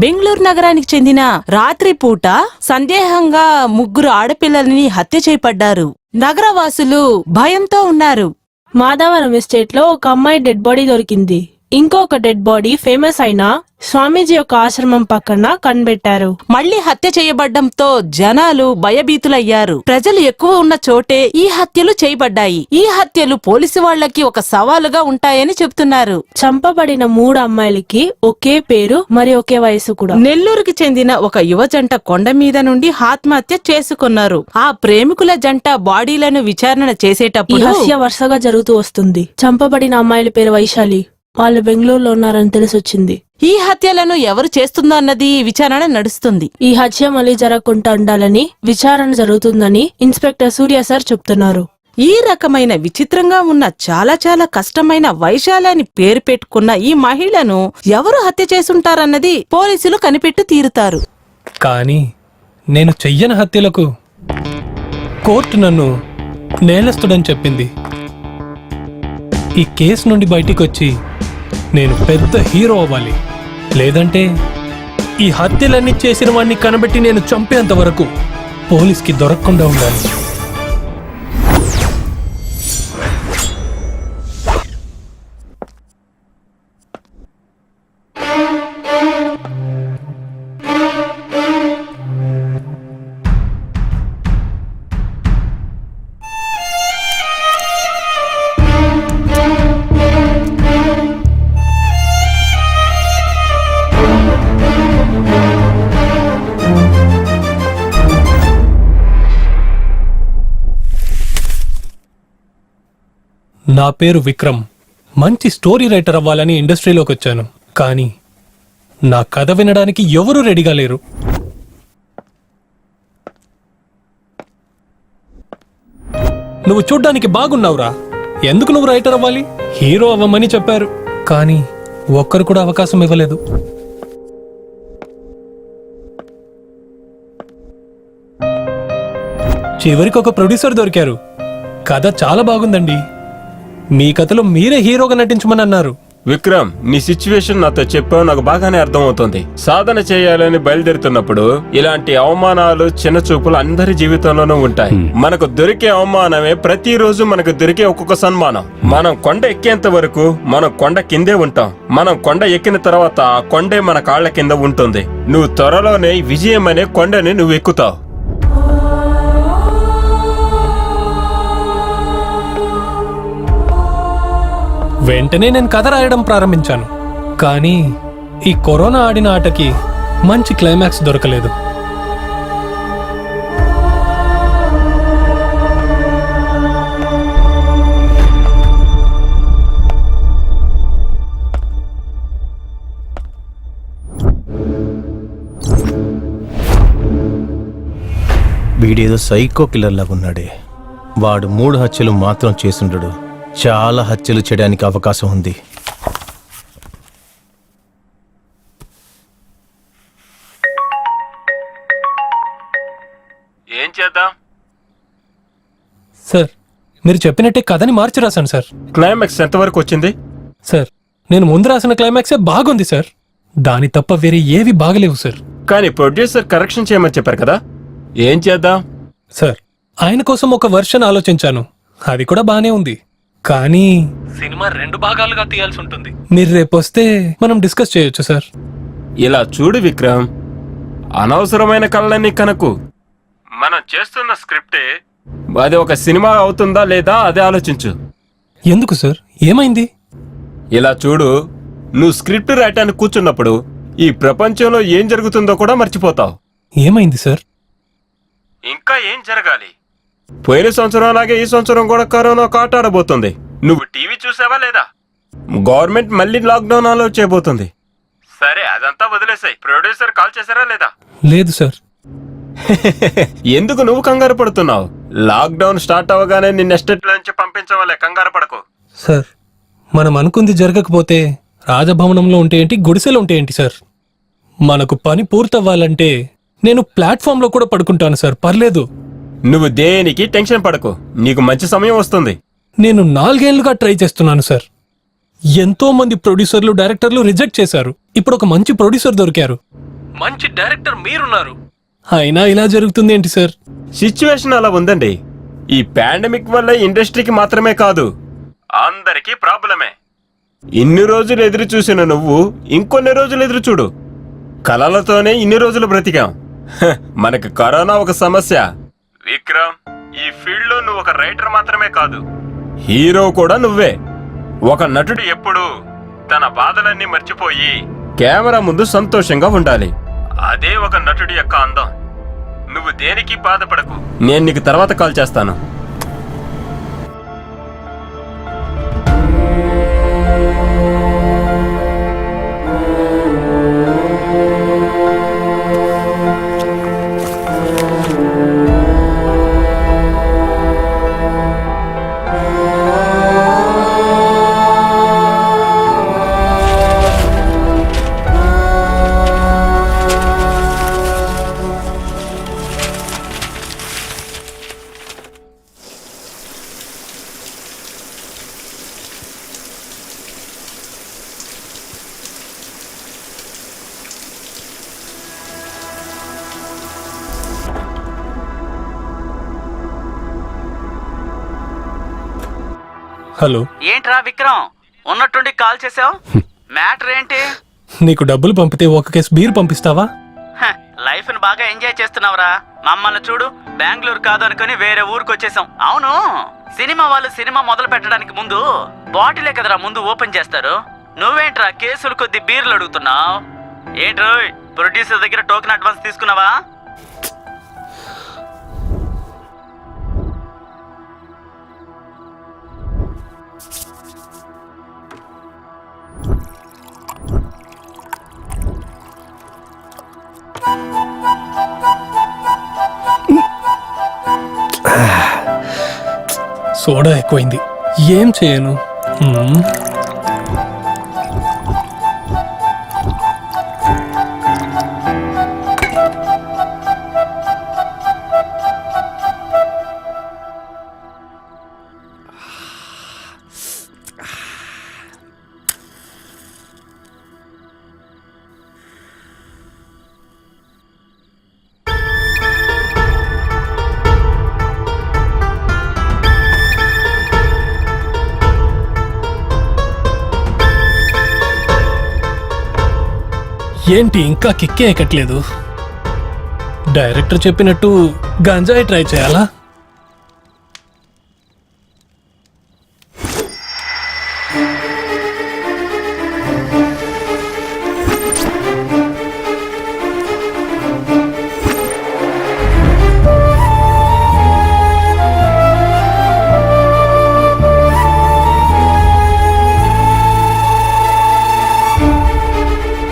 బెంగళూరు నగరానికి చెందిన రాత్రి పూట సందేహంగా 3 ఆడపిల్లల్ని హత్య చేయబడ్డారు. నగరవాసులు భయంతో ఉన్నారు. మాధవరం ఎస్టేట్ లో ఒక అమ్మాయి డెడ్ బాడీ దొరికింది. ఇంకొక డెడ్ బాడీ ఫేమస్ అయిన స్వామీజీ యొక్క ఆశ్రమం పక్కన కనిపెట్టారు. మళ్లీ హత్య చేయబడ్డంతో జనాలు భయభీతులయ్యారు. ప్రజలు ఎక్కువ ఉన్న చోటే ఈ హత్యలు చేయబడ్డాయి. ఈ హత్యలు పోలీసు వాళ్లకి ఒక సవాలుగా ఉంటాయని చెబుతున్నారు. చంపబడిన 3 అమ్మాయిలకి ఒకే పేరు మరి ఒకే వయసు కూడా. నెల్లూరుకి చెందిన ఒక యువ జంట కొండ మీద నుండి ఆత్మహత్య చేసుకున్నారు. ఆ ప్రేమికుల జంట బాడీలను విచారణ చేసేటప్పుడు ఈ హత్య వరుసగా జరుగుతూ వస్తుంది. చంపబడిన అమ్మాయిల పేరు వైశాలి. వాళ్ళు బెంగళూరులో ఉన్నారని తెలిసొచ్చింది. ఈ హత్యలను ఎవరు చేస్తుందో అన్నది విచారణ నడుస్తుంది. ఈ హత్య మళ్లీ జరగకుండా ఉండాలని విచారణ జరుగుతుందని ఇన్స్పెక్టర్ సూర్య సార్ చెప్తున్నారు. ఈ రకమైన విచిత్రంగా ఉన్న చాలా కష్టమైన వైశాలి అని పేరు పెట్టుకున్న ఈ మహిళను ఎవరు హత్య చేసుంటారన్నది పోలీసులు కనిపెట్టు తీరుతారు. కానీ నేను చెయ్యని హత్యలకు కోర్టు నన్ను నేరస్తుడని చెప్పింది. ఈ కేసు నుండి బయటికొచ్చి నేను పెద్ద హీరో అవ్వాలి. లేదంటే ఈ హత్యలన్నీ చేసిన వాడిని కనబెట్టి నేను చంపేంత వరకు పోలీస్కి దొరకకుండా ఉండాలి. నా పేరు విక్రమ్. మంచి స్టోరీ రైటర్ అవ్వాలని ఇండస్ట్రీలోకి వచ్చాను. కానీ నా కథ వినడానికి ఎవరూ రెడీగా లేరు. నువ్వు చూడ్డానికి బాగున్నావురా, ఎందుకు నువ్వు రైటర్ అవ్వాలి? హీరో అవ్వమని చెప్పారు, కానీ ఒక్కరు కూడా అవకాశం ఇవ్వలేదు. చివరికి ఒక ప్రొడ్యూసర్ దొరికారు. కథ చాలా బాగుందండి, మీ కథలో మీరే హీరోగా నటించమని అన్నారు. విక్రమ్, నీ సిచ్యువేషన్ నాతో చెప్పావు, నాకు బాగానే అర్థమవుతుంది. సాధన చేయాలని బయలుదేరుతున్నప్పుడు ఇలాంటి అవమానాలు, చిన్న చూపులు అందరి జీవితంలోనూ ఉంటాయి. మనకు దొరికే అవమానమే ప్రతిరోజు మనకు దొరికే ఒక్కొక్క సన్మానం. మనం కొండ ఎక్కేంత వరకు మనం కొండ కిందే ఉంటాం. మనం కొండ ఎక్కిన తర్వాత ఆ కొండే మన కాళ్ల కింద ఉంటుంది. నువ్వు త్వరలోనే విజయం అనే కొండని నువ్వు ఎక్కుతావు. వెంటనే నేను కథ రాయడం ప్రారంభించాను. కానీ ఈ కరోనా ఆడిన ఆటకి మంచి క్లైమాక్స్ దొరకలేదు. వీడేదో సైకో కిల్లర్ లాగా ఉన్నాడే. వాడు 3 హత్యలు మాత్రం చేసుండడు, చాలా హత్యలు చేయడానికి అవకాశం ఉంది. ఏం చేద్దాం సార్? మీరు చెప్పినట్టే కథని మార్చి రాశాను సార్. క్లైమాక్స్ ఎంతవరకు వచ్చింది? సార్, నేను ముందు రాసిన క్లైమాక్సే బాగుంది సార్. దాని తప్ప వేరే ఏవి బాగలేవు సార్. కానీ ప్రొడ్యూసర్ కరెక్షన్ చేయమని చెప్పారు కదా, ఏం చేద్దాం? సార్, ఆయన కోసం ఒక వర్షన్ ఆలోచించాను, అది కూడా బానే ఉంది. కానీ సినిమా 2 భాగాలుగా తీయాల్సి ఉంటుంది. మీరు రేపు వస్తే మనం డిస్కస్ చేయొచ్చు సార్. ఇలా చూడు విక్రమ్, అనవసరమైన కళ్ళని కనకు. మనం చేస్తున్న స్క్రిప్టే అది ఒక సినిమా అవుతుందా లేదా అదే ఆలోచించు. ఎందుకు సార్, ఏమైంది? ఇలా చూడు, నువ్వు స్క్రిప్ట్ రాయటానికి కూర్చున్నప్పుడు ఈ ప్రపంచంలో ఏం జరుగుతుందో కూడా మర్చిపోతావు. ఏమైంది సార్? ఇంకా ఏం జరగాలి? పోయిన సంవత్సరం అలాగే ఈ సంవత్సరం కూడా కరోనా కాటాడబోతుంది. నువ్వు టీవీ చూసావా లేదా? గవర్నమెంట్ మళ్ళీ లాక్డౌన్ అలో చేయబోతుంది. సరే, అదంతా వదిలేసాయి. ప్రొడ్యూసర్ కాల్ చేశారా లేదా? లేదు సార్. ఎందుకు నువ్వు కంగారు పడుతున్నావు? లాక్డౌన్ స్టార్ట్ అవగానే నిన్న ఎస్టేట్ నుంచి పంపించవాలే, కంగారు పడకు. సార్, మనం అనుకుంది జరగకపోతే రాజభవనంలో ఉంటే ఏంటి, గుడిసెలో ఉంటే ఏంటి సార్? మనకు పని పూర్తవ్వాలంటే నేను ప్లాట్ఫామ్ లో కూడా పడుకుంటాను సార్, పర్లేదు. నువ్వు దేనికి టెన్షన్ పడకు, నీకు మంచి సమయం వస్తుంది. నేను 4 ఏళ్లుగా ట్రై చేస్తున్నాను సార్. ఎంతో మంది ప్రొడ్యూసర్లు, డైరెక్టర్లు రిజెక్ట్ చేశారు. ఇప్పుడు ఒక మంచి ప్రొడ్యూసర్ దొరికారు. మంచి డైరెక్టర్ మీరున్నారు, అయినా ఇలా జరుగుతుంది ఏంటి సార్? సిచ్యువేషన్ అలా ఉందండి. ఈ పాండమిక్ వల్ల ఇండస్ట్రీకి మాత్రమే కాదు, అందరికీ ప్రాబ్లమే. ఇన్ని రోజులు ఎదురు చూసిన నువ్వు ఇంకొన్ని రోజులు ఎదురు చూడు. కలలతోనే ఇన్ని రోజులు బ్రతికాం. మనకు కరోనా ఒక సమస్య. విక్రమ్, ఈ ఫీల్డ్ లో నువ్వు ఒక రైటర్ మాత్రమే కాదు, హీరో కూడా నువ్వే. ఒక నటుడు ఎప్పుడు తన బాధలన్నీ మర్చిపోయి కెమెరా ముందు సంతోషంగా ఉండాలి. అదే ఒక నటుడి యొక్క అందం. నువ్వు దేనికి బాధపడకు, నేను నీకు తర్వాత కాల్ చేస్తాను. హలో, ఏంట్రా విక్రమ్, ఉన్నట్టుండి కాల్ చేసావు? మ్యాటర్ ఏంటి? నీకు డబ్బులు పంపితే ఒక కేసు బీర్ పంపిస్తావా? లైఫ్ ని బాగా ఎంజాయ్ చేస్తున్నావురా. మమ్మల్ని చూడు, బెంగళూరు కాదు అనుకుని వేరే ఊరికి వచ్చేసాం. అవును, సినిమా వాళ్ళు సినిమా మొదలు పెట్టడానికి ముందు బాటిలే కదరా ముందు ఓపెన్ చేస్తారు. నువ్వేంట్రా కేసులు కొద్ది బీర్లు అడుగుతున్నావు? ఏంట్రో ప్రొడ్యూసర్ దగ్గర టోకెన్ అడ్వాన్స్ తీసుకున్నావా? సోడా ఎక్కువైంది, ఏం చేయను? ఏంటి ఇంకా కిక్కే ఎక్కట్లేదు? డైరెక్టర్ చెప్పినట్టు గంజాయి ట్రై చేయాలా?